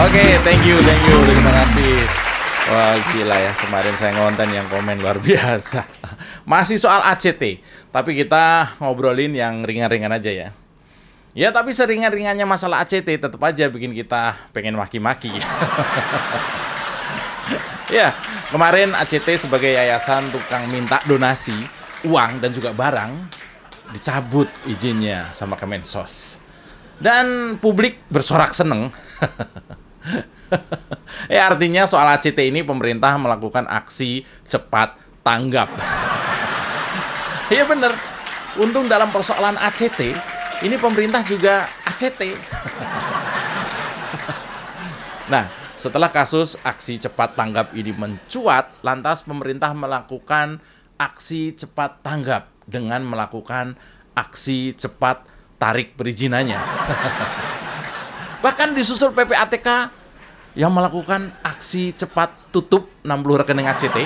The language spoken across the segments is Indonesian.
Oke, thank you, terima kasih. Wah, gila ya, kemarin saya ngonten yang komen luar biasa. Masih soal ACT, tapi kita ngobrolin yang ringan-ringan aja ya. Ya, tapi seringan-ringannya masalah ACT tetap aja bikin kita pengen maki-maki. Ya, kemarin ACT sebagai yayasan tukang minta donasi, uang dan juga barang, dicabut izinnya sama Kemensos. Dan publik bersorak seneng. Ya, artinya soal ACT ini pemerintah melakukan aksi cepat tanggap. Iya bener, untung dalam persoalan ACT, ini pemerintah juga ACT. Nah, setelah kasus aksi cepat tanggap ini mencuat, lantas pemerintah melakukan aksi cepat tanggap dengan melakukan aksi cepat tarik perizinannya. Bahkan disusul PPATK yang melakukan aksi cepat tutup 60 rekening ACT.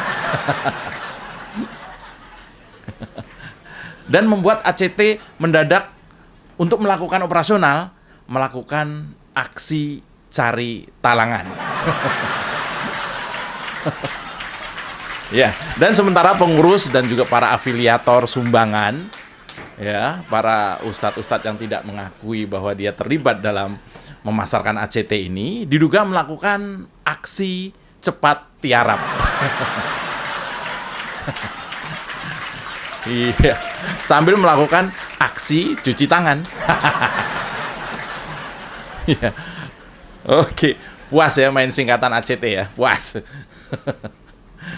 Dan membuat ACT mendadak untuk melakukan operasional, melakukan aksi cari talangan. Ya, dan sementara pengurus dan juga para afiliator sumbangan, ya, para ustadz-ustadz yang tidak mengakui bahwa dia terlibat dalam memasarkan ACT ini, diduga melakukan aksi cepat tiarap. Iya, sambil melakukan aksi cuci tangan. Iya. Oke, puas ya main singkatan ACT ya, puas.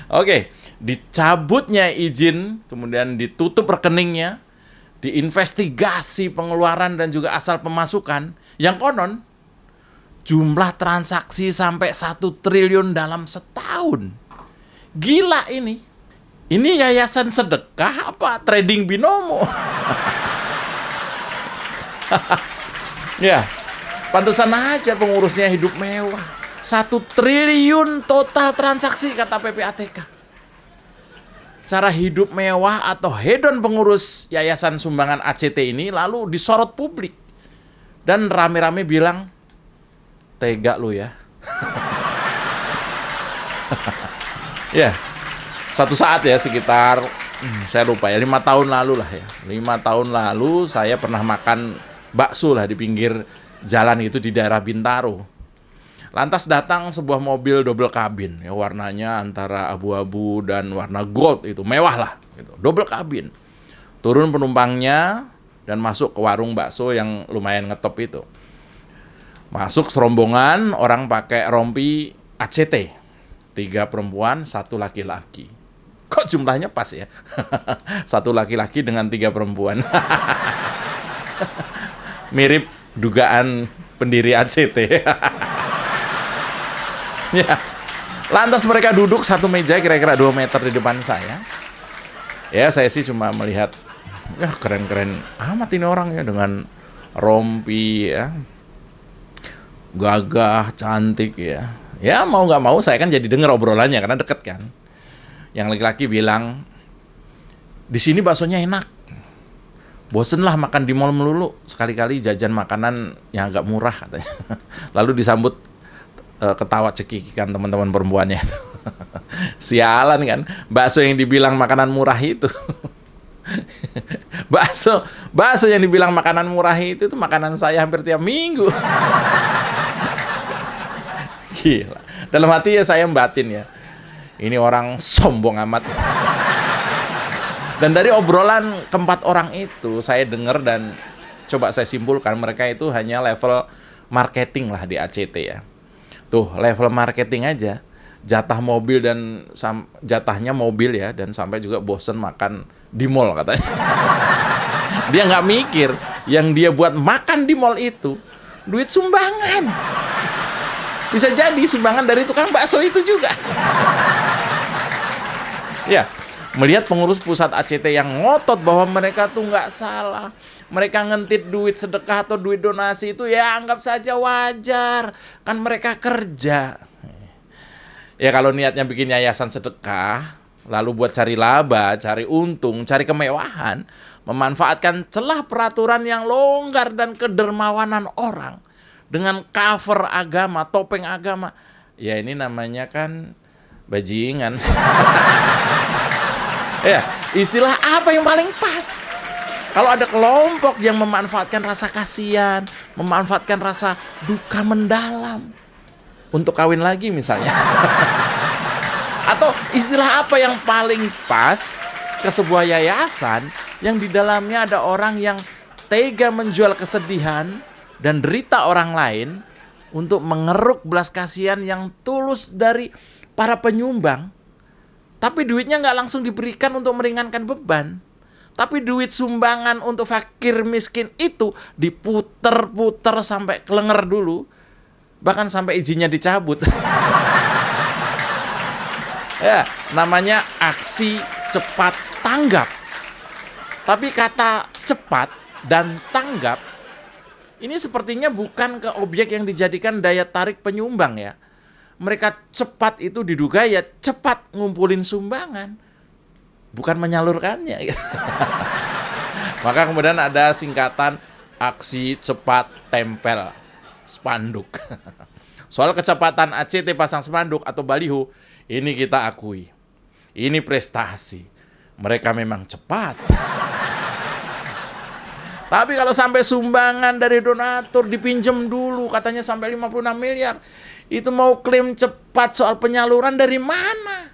Oke, dicabutnya izin, kemudian ditutup rekeningnya, diinvestigasi pengeluaran dan juga asal pemasukan, yang konon jumlah transaksi sampai 1 triliun dalam setahun. Gila ini. Ini yayasan sedekah apa trading binomo? Ya, pantesan aja pengurusnya hidup mewah. 1 triliun total transaksi kata PPATK. Cara hidup mewah atau hedon pengurus yayasan sumbangan ACT ini lalu disorot publik. Dan rame-rame bilang, tega lu ya. Ya, satu saat ya sekitar, saya lupa ya, 5 tahun lalu lah ya. 5 tahun lalu saya pernah makan bakso lah di pinggir jalan itu di daerah Bintaro. Lantas datang sebuah mobil double kabin, ya warnanya antara abu-abu dan warna gold, itu mewah lah, gitu. Double kabin. Turun penumpangnya dan masuk ke warung bakso yang lumayan ngetop itu. Masuk serombongan orang pakai rompi ACT. 3 perempuan, 1 laki-laki. Kok jumlahnya pas ya? 1 laki-laki dengan 3 perempuan. Mirip dugaan pendiri ACT. Ya. Lantas mereka duduk satu meja kira-kira 2 meter di depan saya. Ya, saya sih cuma melihat, ya keren-keren amat ini orang ya, dengan rompi ya, gagah, cantik ya. Ya mau nggak mau saya kan jadi denger obrolannya karena deket kan. Yang laki-laki bilang, di sini baksonya enak. Bosen lah makan di mall melulu. Sekali-kali jajan makanan yang agak murah katanya. Lalu disambut ketawa cekikikan teman-teman perempuannya. Sialan kan, bakso yang dibilang makanan murah itu. Bakso yang dibilang makanan murah itu tuh makanan saya hampir tiap minggu. Gila. Dalam hati ya saya batin ya, ini orang sombong amat. Dan dari obrolan keempat orang itu saya dengar dan coba saya simpulkan, mereka itu hanya level marketing lah di ACT ya. Tuh, level marketing aja, jatah mobil dan jatahnya mobil ya, dan sampai juga bosen makan di mall katanya. Dia nggak mikir yang dia buat makan di mall itu duit sumbangan. Bisa jadi sumbangan dari tukang bakso itu juga. Ya, melihat pengurus pusat ACT yang ngotot bahwa mereka tuh nggak salah, mereka ngentit duit sedekah atau duit donasi itu ya anggap saja wajar, kan mereka kerja. Ya kalau niatnya bikin yayasan sedekah, lalu buat cari laba, cari untung, cari kemewahan, memanfaatkan celah peraturan yang longgar dan kedermawanan orang, dengan cover agama, topeng agama. Ya ini namanya kan bajingan. Ya, istilah apa yang paling pas? Kalau ada kelompok yang memanfaatkan rasa kasihan, memanfaatkan rasa duka mendalam untuk kawin lagi misalnya. Atau istilah apa yang paling pas ke sebuah yayasan yang di dalamnya ada orang yang tega menjual kesedihan dan derita orang lain untuk mengeruk belas kasihan yang tulus dari para penyumbang, tapi duitnya nggak langsung diberikan untuk meringankan beban. Tapi duit sumbangan untuk fakir miskin itu diputer-puter sampai kelenger dulu, bahkan sampai izinnya dicabut. Ya, namanya aksi cepat tanggap. Tapi kata cepat dan tanggap ini sepertinya bukan ke objek yang dijadikan daya tarik penyumbang ya. Mereka cepat itu diduga ya cepat ngumpulin sumbangan, bukan menyalurkannya. Maka kemudian ada singkatan aksi cepat tempel spanduk. Soal kecepatan ACT pasang spanduk atau baliho, ini kita akui. Ini prestasi. Mereka memang cepat. Tapi kalau sampai sumbangan dari donatur dipinjam dulu, katanya sampai 56 miliar. Itu mau klaim cepat soal penyaluran dari mana?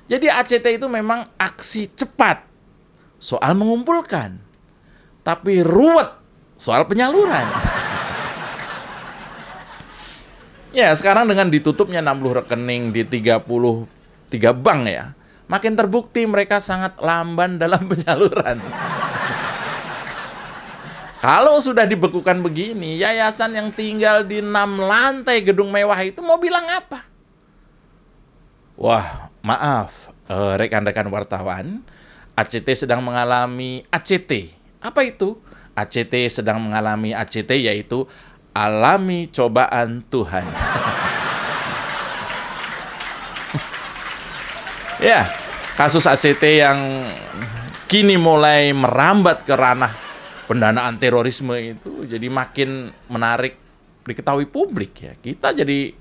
Jadi ACT itu memang aksi cepat soal mengumpulkan, tapi ruwet soal penyaluran. Ya, sekarang dengan ditutupnya 60 rekening di 33 bank ya, makin terbukti mereka sangat lamban dalam penyaluran. Kalau sudah dibekukan begini, yayasan yang tinggal di 6 lantai gedung mewah itu mau bilang apa? Wah, maaf, rekan-rekan wartawan, ACT sedang mengalami ACT. Apa itu? ACT sedang mengalami ACT, yaitu alami cobaan Tuhan. Ya, kasus ACT yang kini mulai merambat ke ranah pendanaan terorisme itu jadi makin menarik diketahui publik ya. Kita jadi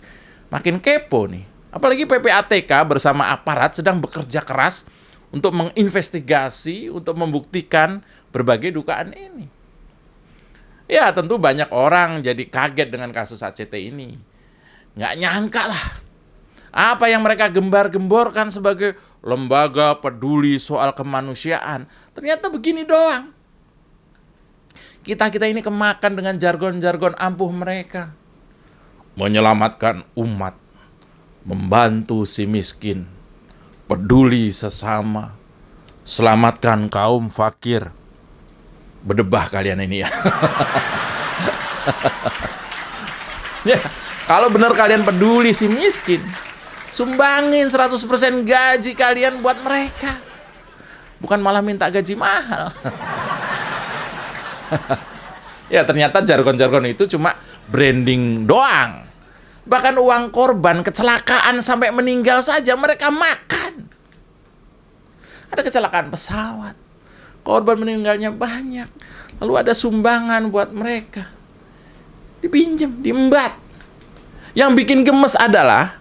makin kepo nih. Apalagi PPATK bersama aparat sedang bekerja keras untuk menginvestigasi, untuk membuktikan berbagai dugaan ini. Ya tentu banyak orang jadi kaget dengan kasus ACT ini. Nggak nyangka lah. Apa yang mereka gembar-gemborkan sebagai lembaga peduli soal kemanusiaan, ternyata begini doang. Kita ini kemakan dengan jargon-jargon ampuh mereka. Menyelamatkan umat, membantu si miskin, peduli sesama, selamatkan kaum fakir. Berdebah kalian ini ya. Ya, kalau benar kalian peduli si miskin, sumbangin 100% gaji kalian buat mereka. Bukan malah minta gaji mahal. Ya ternyata jargon-jargon itu cuma branding doang. Bahkan uang korban kecelakaan sampai meninggal saja mereka makan. Ada kecelakaan pesawat, korban meninggalnya banyak, lalu ada sumbangan buat mereka, dipinjam, diembat. Yang bikin gemes adalah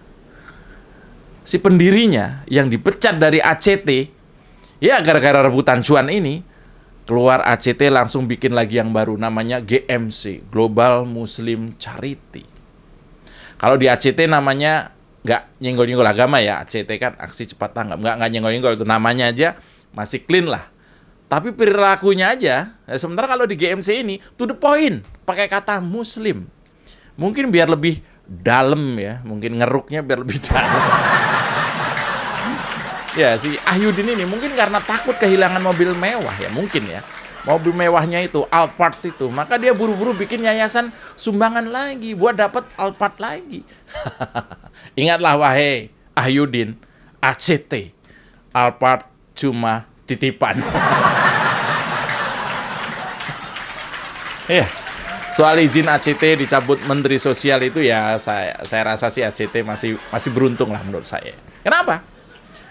si pendirinya yang dipecat dari ACT, ya gara-gara rebutan cuan ini, keluar ACT langsung bikin lagi yang baru, namanya GMC, Global Muslim Charity. Kalau di ACT namanya nggak nyenggol-nyenggol agama ya, ACT kan aksi cepat tanggap, nggak nyenggol-nyenggol, itu namanya aja masih clean lah. Tapi perilakunya aja, sementara kalau di GMC ini to the point, pakai kata Muslim. Mungkin biar lebih dalam ya, mungkin ngeruknya biar lebih dalam. Ya, si Ahyudin ini mungkin karena takut kehilangan mobil mewah ya, mungkin ya. Mobil mewahnya itu, Alphard itu. Maka dia buru-buru bikin yayasan sumbangan lagi, buat dapat Alphard lagi. Ingatlah wahai Ahyudin, ACT, Alphard cuma titipan. Ya, soal izin ACT dicabut Menteri Sosial itu ya, saya rasa sih ACT masih beruntung lah menurut saya. Kenapa?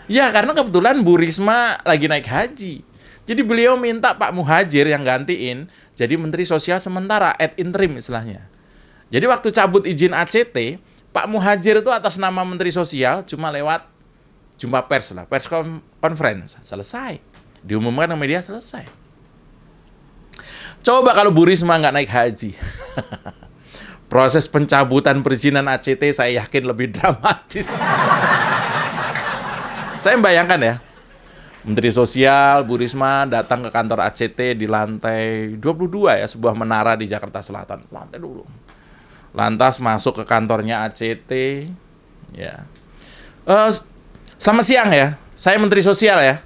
Ya karena kebetulan Bu Risma lagi naik haji. Jadi beliau minta Pak Muhajir yang gantiin jadi Menteri Sosial sementara, ad interim istilahnya. Jadi waktu cabut izin ACT, Pak Muhadjir itu atas nama Menteri Sosial cuma lewat jumpa pers lah, pers conference, selesai. Diumumkan ke media, selesai. Coba kalau Bu Risma nggak naik haji. Proses pencabutan perizinan ACT saya yakin lebih dramatis. Saya membayangkan ya, Menteri Sosial Bu Risma datang ke kantor ACT di lantai 22 ya, sebuah menara di Jakarta Selatan. Lantai dulu. Lantas masuk ke kantornya ACT. Ya. Selamat siang ya, saya Menteri Sosial ya.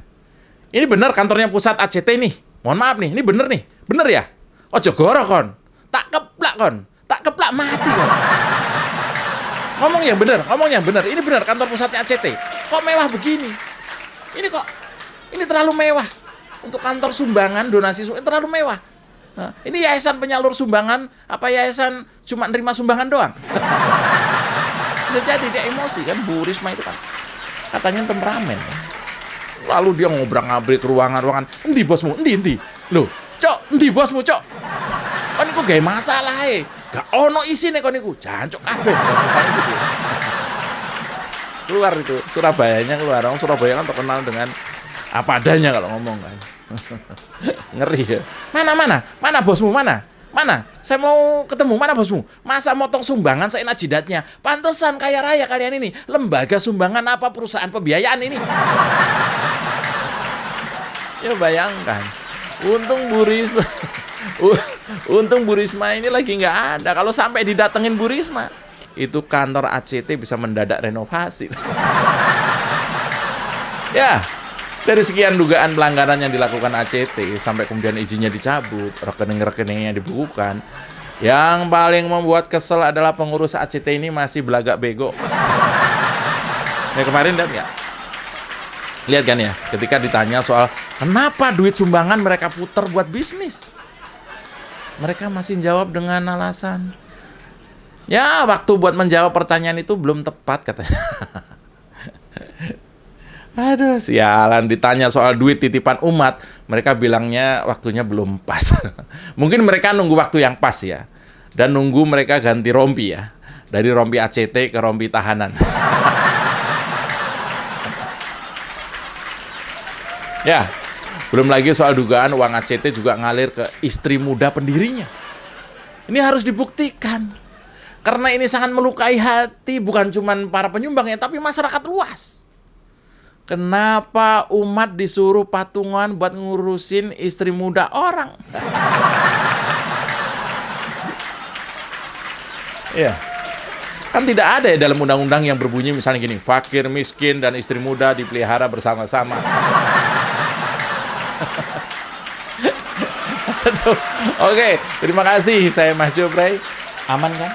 Ini benar kantornya pusat ACT nih. Mohon maaf nih, ini bener nih. Bener ya? Ojo goro kon. Tak keplak kon. Tak keplak mati kon. Ngomong yang bener. Ini bener kantor pusatnya ACT. Kok mewah begini? Ini terlalu mewah. Untuk kantor sumbangan, donasi terlalu mewah. Nah, ini yayasan penyalur sumbangan, apa yayasan cuma nerima sumbangan doang? Jadi dia emosi kan, Bu Risma itu kan. Katanya temperamen. Lalu dia ngobrol-ngabrik ke ruangan-ruangan. Endi bosmu? Endi? Loh, Cok, endi bosmu, Cok? Kon niku gawe masalah e. Gak ono isine kon niku. Jancuk kabeh. Saya gitu. Keluar itu, Surabayanya keluar. Orang Surabaya kan terkenal dengan apa adanya kalau ngomong kan. Ngeri ya. Mana bosmu? Mana? Saya mau ketemu. Mana bosmu? Masa motong sumbangan seenak jidatnya? Pantesan kaya raya kalian ini. Lembaga sumbangan apa perusahaan pembiayaan ini? Ya bayangkan. Untung Bu Risma ini lagi nggak ada. Kalau sampai didatengin Bu Risma, itu kantor ACT bisa mendadak renovasi. Ya, dari sekian dugaan pelanggaran yang dilakukan ACT sampai kemudian izinnya dicabut, rekening-rekeningnya dibukukan. Yang paling membuat kesel adalah pengurus ACT ini masih belagak bego. Ya kemarin lihat kan ya, ketika ditanya soal kenapa duit sumbangan mereka putar buat bisnis, mereka masih jawab dengan alasan, ya waktu buat menjawab pertanyaan itu belum tepat katanya. Aduh, sialan, ditanya soal duit titipan umat, mereka bilangnya waktunya belum pas. Mungkin mereka nunggu waktu yang pas ya, dan nunggu mereka ganti rompi ya, dari rompi ACT ke rompi tahanan. Ya, belum lagi soal dugaan uang ACT juga ngalir ke istri muda pendirinya. Ini harus dibuktikan. Karena ini sangat melukai hati bukan cuma para penyumbangnya, tapi masyarakat luas. Kenapa umat disuruh patungan buat ngurusin istri muda orang? Ya, kan tidak ada ya dalam undang-undang yang berbunyi misalnya gini, fakir, miskin, dan istri muda dipelihara bersama-sama. Aduh. Oke, terima kasih. Saya Mas Jopray. Aman kan?